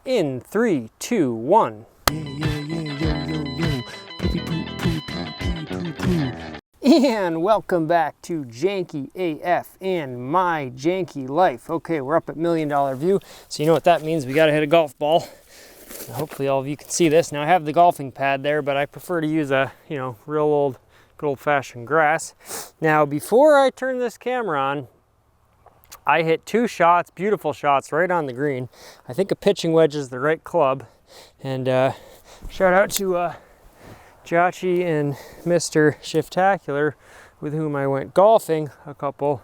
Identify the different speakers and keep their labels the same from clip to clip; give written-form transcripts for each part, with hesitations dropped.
Speaker 1: in 3, 2, 1. And welcome back to Janky AF and my janky life. Okay, we're up at $1 Million View, so you know what that means. We gotta hit a golf ball. Hopefully all of you can see this. Now I have the golfing pad there, but I prefer to use a, real old, good old-fashioned grass. Now before I turn this camera on, I hit 2 shots, beautiful shots, right on the green. I think a pitching wedge is the right club. And shout out to Jotchi and Mr. Shiftacular, with whom I went golfing a couple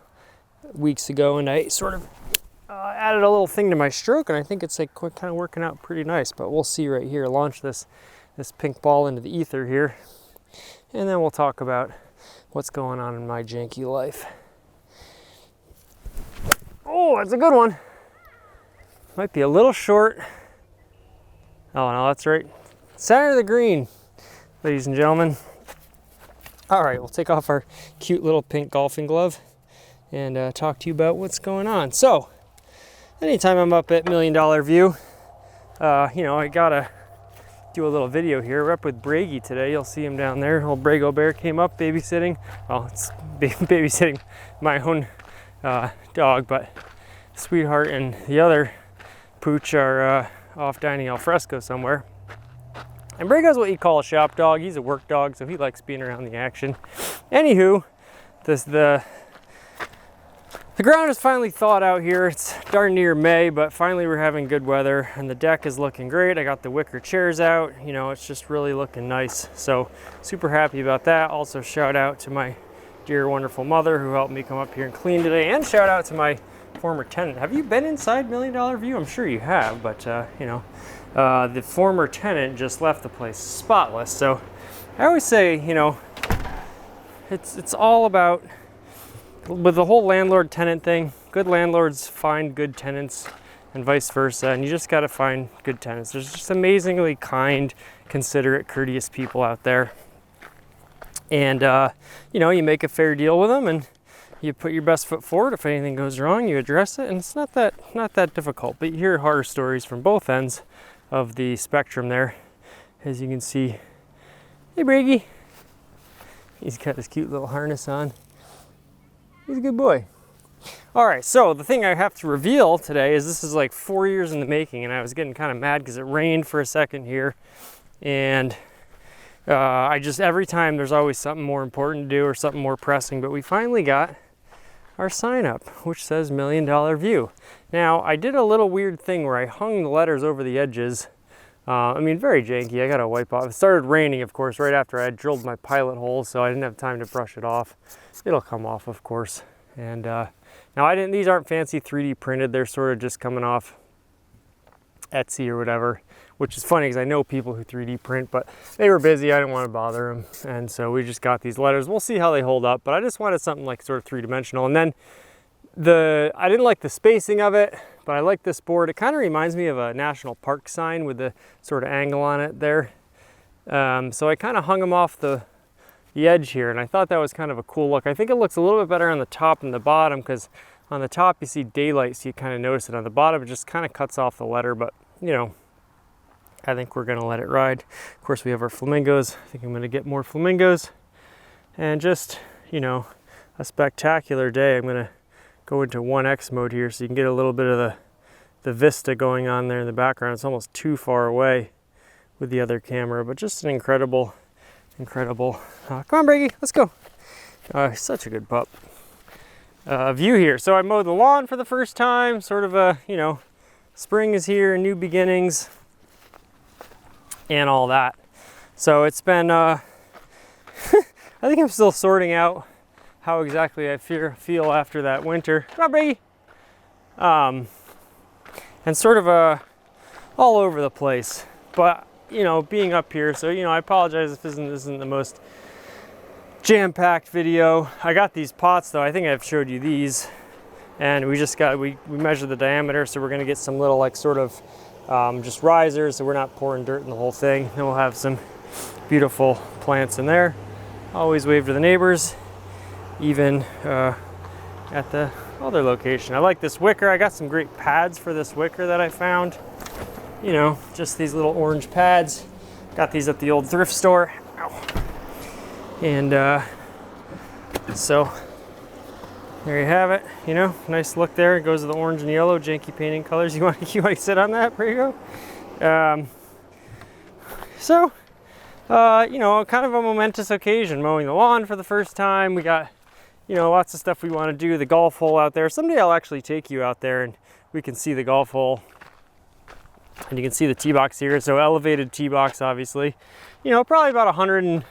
Speaker 1: weeks ago, and I sort of added a little thing to my stroke, and I think it's like kind of working out pretty nice. But we'll see right here. Launch this pink ball into the ether here, and then we'll talk about what's going on in my janky life. Oh, that's a good one. Might be a little short. Oh no, that's right. Center of the green, ladies and gentlemen. All right, we'll take off our cute little pink golfing glove and talk to you about what's going on. So, anytime I'm up at $1 Million View, I gotta do a little video here. We're up with Bragi today. You'll see him down there. Old Brago Bear came up babysitting. Well, it's babysitting my own dog, but Sweetheart and the other pooch are off dining al fresco somewhere. And Brago's what you call a shop dog. He's a work dog, so he likes being around the action. Anywho, the ground is finally thawed out here. It's darn near May, but finally we're having good weather, and the deck is looking great. I got the wicker chairs out. It's just really looking nice. So super happy about that. Also shout out to my dear wonderful mother who helped me come up here and clean today, and shout out to my former tenant. Have you been inside $1 Million View? I'm sure you have, but the former tenant just left the place spotless. So I always say, it's all about, with the whole landlord-tenant thing, good landlords find good tenants and vice versa, and you just got to find good tenants. There's just amazingly kind, considerate, courteous people out there. And, you make a fair deal with them, and you put your best foot forward. If anything goes wrong, you address it, and it's not that difficult. But you hear horror stories from both ends of the spectrum there, as you can see. Hey, Bragi. He's got his cute little harness on. He's a good boy. All right, so the thing I have to reveal today is this is like 4 years in the making, and I was getting kind of mad because it rained for a second here, and every time there's always something more important to do or something more pressing, but we finally got our sign up, which says $1 Million View. Now, I did a little weird thing where I hung the letters over the edges. Very janky. I gotta wipe off. It started raining, of course, right after I had drilled my pilot hole, so I didn't have time to brush it off. It'll come off, of course. And now these aren't fancy 3D printed. They're sort of just coming off Etsy or whatever, which is funny because I know people who 3D print, but they were busy. I didn't want to bother them, and so we just got these letters. We'll see how they hold up, but I just wanted something like sort of 3-dimensional. And then I didn't like the spacing of it, but I like this board. It kind of reminds me of a national park sign with the sort of angle on it there. So I kind of hung them off the edge here, and I thought that was kind of a cool look. I think it looks a little bit better on the top than the bottom, because on the top you see daylight, so you kind of notice it. On the bottom it just kind of cuts off the letter, but I think we're gonna let it ride. Of course, we have our flamingos. I think I'm gonna get more flamingos, and just a spectacular day. I'm gonna go into 1x mode here so you can get a little bit of the vista going on there in the background. It's almost too far away with the other camera, but just an incredible come on, Bragi, let's go. He's such a good pup. View here. So I mowed the lawn for the first time, sort of a spring is here, new beginnings and all that. So it's been I think I'm still sorting out how exactly I feel after that winter. Come on, Bragi. And sort of all over the place, but being up here, so I apologize if this isn't the most jam-packed video. I got these pots though. I think I've showed you these, and we measured the diameter, so we're gonna get some little sort of just risers, so we're not pouring dirt in the whole thing. Then we'll have some beautiful plants in there. Always wave to the neighbors, even at the other location. I like this wicker. I got some great pads for this wicker that I found. you know, just these little orange pads. Got these at the old thrift store. Ow. And so there you have it. You know, nice look there. It goes to the orange and yellow, Janky painting colors. You want to sit on that? There you go. You know, kind of a momentous occasion, mowing the lawn for the first time. We got, you know, lots of stuff we want to do. The golf hole out there. Someday I'll actually take you out there and we can see the golf hole. And you can see the tee box here. So elevated tee box, obviously. You know, probably about 100,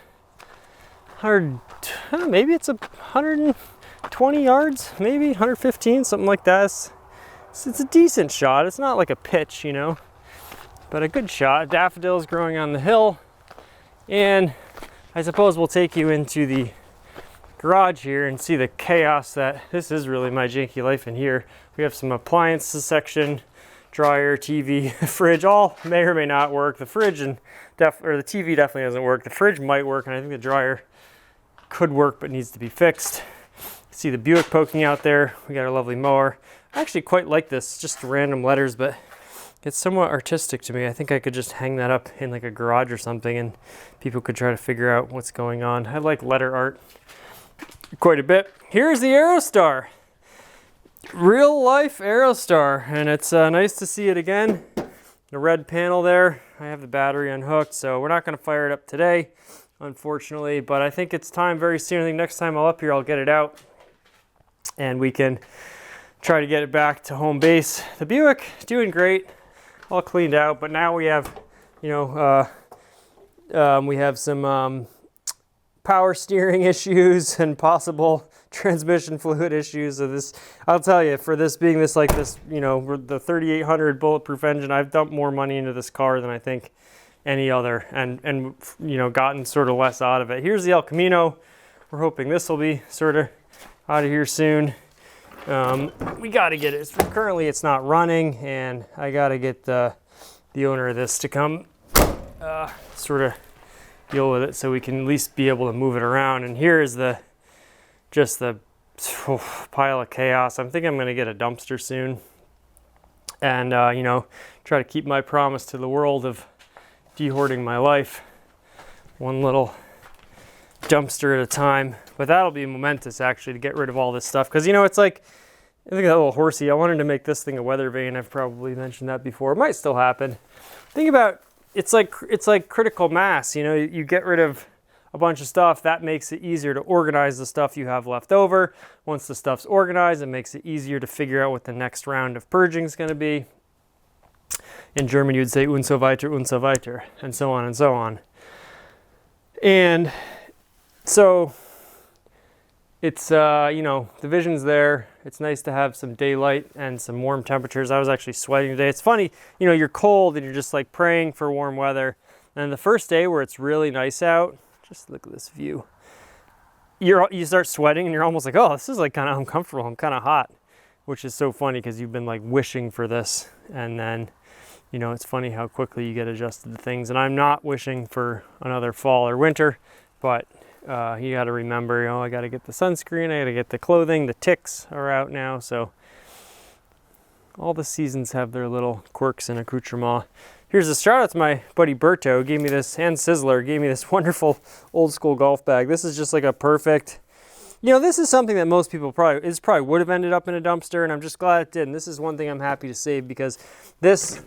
Speaker 1: maybe it's 120 yards, maybe 115, something like that. It's a decent shot. It's not like a pitch, you know, but a good shot. Daffodils growing on the hill. And I suppose we'll take you into the garage here and see the chaos that this is really my janky life in here. We have some appliances section, dryer, TV, fridge, all may or may not work. The fridge and the TV definitely doesn't work. The fridge might work, and I think the dryer could work but needs to be fixed. See the Buick poking out there. We got our lovely mower. I actually quite like this, just random letters, but it's somewhat artistic to me. I think I could just hang that up in like a garage or something and people could try to figure out what's going on. I like letter art quite a bit. Here's the Aerostar. Real life Aerostar, and it's nice to see it again. The red panel there. I have the battery unhooked, so we're not going to fire it up today, unfortunately, but I think it's time very soon. I think next time I'm up here, I'll get it out and we can try to get it back to home base. The Buick, doing great, all cleaned out, but now we have, you know, we have some power steering issues and possible transmission fluid issues. So this, I'll tell you, for this being this, like this, you know, the 3800 bulletproof engine, I've dumped more money into this car than I think any other, and you know, gotten sort of less out of it. Here's the El Camino. We're hoping this will be sort of out of here soon. We got to get it. Currently it's not running, and I got to get the owner of this to come sort of deal with it so we can at least be able to move it around. And here is just the pile of chaos. I'm thinking I'm going to get a dumpster soon and you know, try to keep my promise to the world of de-hoarding my life one little dumpster at a time. But that'll be momentous, actually, to get rid of all this stuff, because, you know, it's like, I think that little horsey, I wanted to make this thing a weather vane. I've probably mentioned that before. It might still happen. Think about, it's like critical mass. You know, you get rid of a bunch of stuff, that makes it easier to organize the stuff you have left over. Once the stuff's organized, it makes it easier to figure out what the next round of purging is going to be. In German, you'd say und so weiter, and so on and so on. And so it's, you know, the vision's there. It's nice to have some daylight and some warm temperatures. I was actually sweating today. It's funny, you know, you're cold and you're just like praying for warm weather. And the first day where it's really nice out, just look at this view. You start sweating and you're almost like, oh, this is like kind of uncomfortable. I'm kind of hot, which is so funny because you've been like wishing for this. And then, you know, it's funny how quickly you get adjusted to things. And I'm not wishing for another fall or winter, but you got to remember, you know, I got to get the sunscreen, I got to get the clothing. The ticks are out now, so all the seasons have their little quirks and accoutrements. Here's a shout out to my buddy Berto, gave me this, and Sizzler gave me this wonderful old school golf bag. This is just like a perfect, you know, this is something that most people probably would have ended up in a dumpster, and I'm just glad it didn't. This is one thing I'm happy to save, because this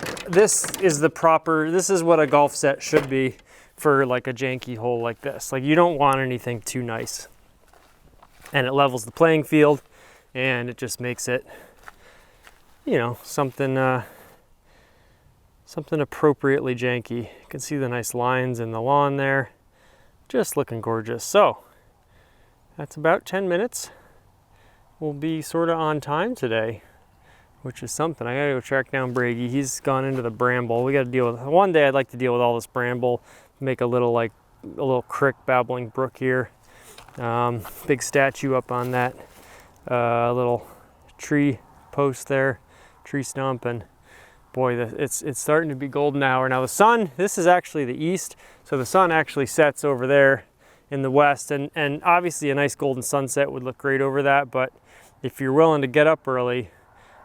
Speaker 1: is the proper, this is what a golf set should be for like a janky hole like this. Like, you don't want anything too nice, and it levels the playing field, and it just makes it, you know, something appropriately janky. You can see the nice lines in the lawn there, just looking gorgeous. So that's about 10 minutes. We'll be sort of on time today, which is something. I gotta go track down Brady. He's gone into the bramble. We gotta deal with, one day I'd like to deal with all this bramble, make a little creek, babbling brook here. Big statue up on that little tree post there, tree stump, and boy, it's starting to be golden hour. Now the sun, this is actually the east, so the sun actually sets over there in the west, and obviously a nice golden sunset would look great over that, but if you're willing to get up early,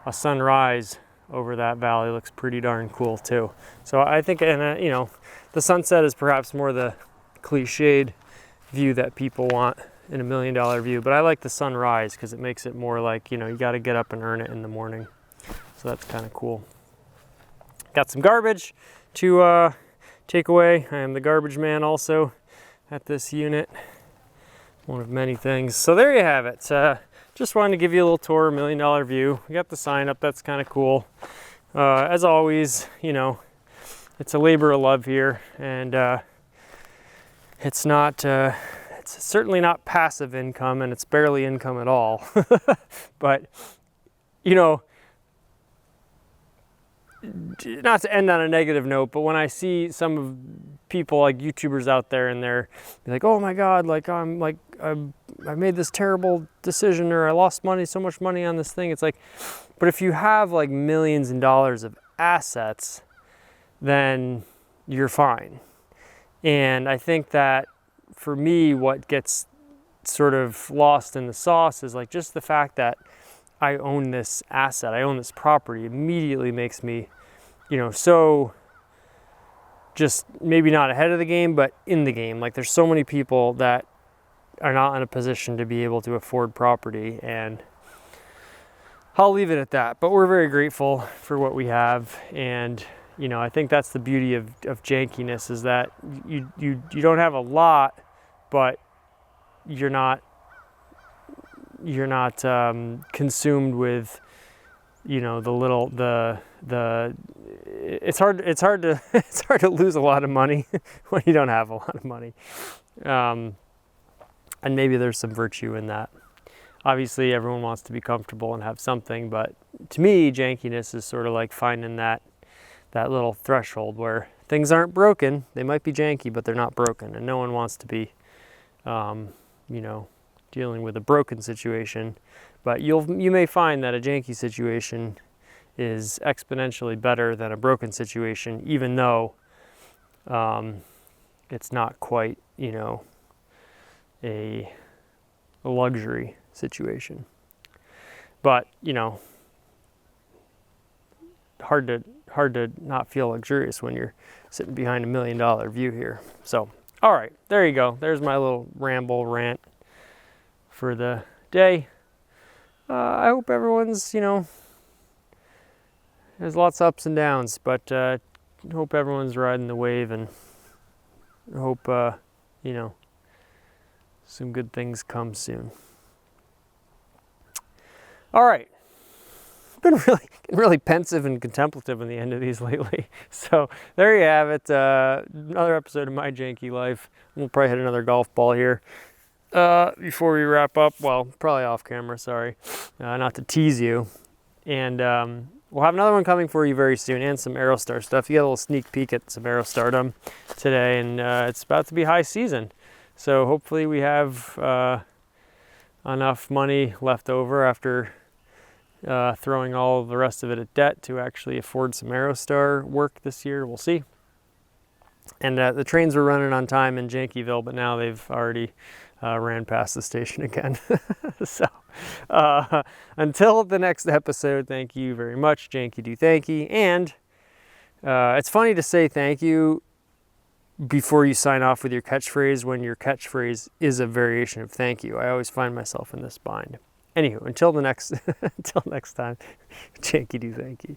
Speaker 1: a sunrise over that valley looks pretty darn cool too. So I think, and you know, the sunset is perhaps more the cliched view that people want in $1 million view, but I like the sunrise because it makes it more like, you know, you got to get up and earn it in the morning. So that's kind of cool. Got some garbage to take away. I am the garbage man also at this unit. One of many things. So there you have it. Just wanted to give you a little tour, $1 million view. We got the sign up, that's kind of cool. As always, you know, it's a labor of love here, and it's not, it's certainly not passive income, and it's barely income at all. But, you know, not to end on a negative note, but when I see some of people like YouTubers out there and they're like, oh my God, like I made this terrible decision, or I lost money, so much money on this thing. It's like, but if you have like millions in dollars of assets, then you're fine. And I think that for me, what gets sort of lost in the sauce is like just the fact that I own this asset, I own this property, immediately makes me, you know, so just maybe not ahead of the game, but in the game. Like there's so many people that are not in a position to be able to afford property, and I'll leave it at that. But we're very grateful for what we have, and you know, I think that's the beauty of jankiness, is that you don't have a lot, but you're not consumed with, you know, it's hard to lose a lot of money when you don't have a lot of money, and maybe there's some virtue in that. Obviously everyone wants to be comfortable and have something, but to me jankiness is sort of like finding that little threshold where things aren't broken. They might be janky, but they're not broken, and no one wants to be you know, dealing with a broken situation. But you may find that a janky situation is exponentially better than a broken situation, even though it's not quite, you know, a luxury situation. But, you know, hard to not feel luxurious when you're sitting behind $1 million view here. So, all right, there you go. There's my little ramble rant for the day. I hope everyone's, you know, there's lots of ups and downs, but hope everyone's riding the wave, and hope, you know, some good things come soon. All right. Been really pensive and contemplative in the end of these lately. So there you have it. Another episode of my janky life. We'll probably hit another golf ball here before we wrap up. Well, probably off camera, sorry. Not to tease you. And we'll have another one coming for you very soon, and some Aerostar stuff. You got a little sneak peek at some Aerostardom today, and it's about to be high season. So hopefully we have enough money left over after throwing all the rest of it at debt to actually afford some Aerostar work this year. We'll see. And the trains were running on time in Jankyville, but now they've already ran past the station again. So until the next episode, thank you very much. Janky do thanky. And it's funny to say thank you before you sign off with your catchphrase when your catchphrase is a variation of thank you. I always find myself in this bind. Anywho, until next time, Janky do thanky.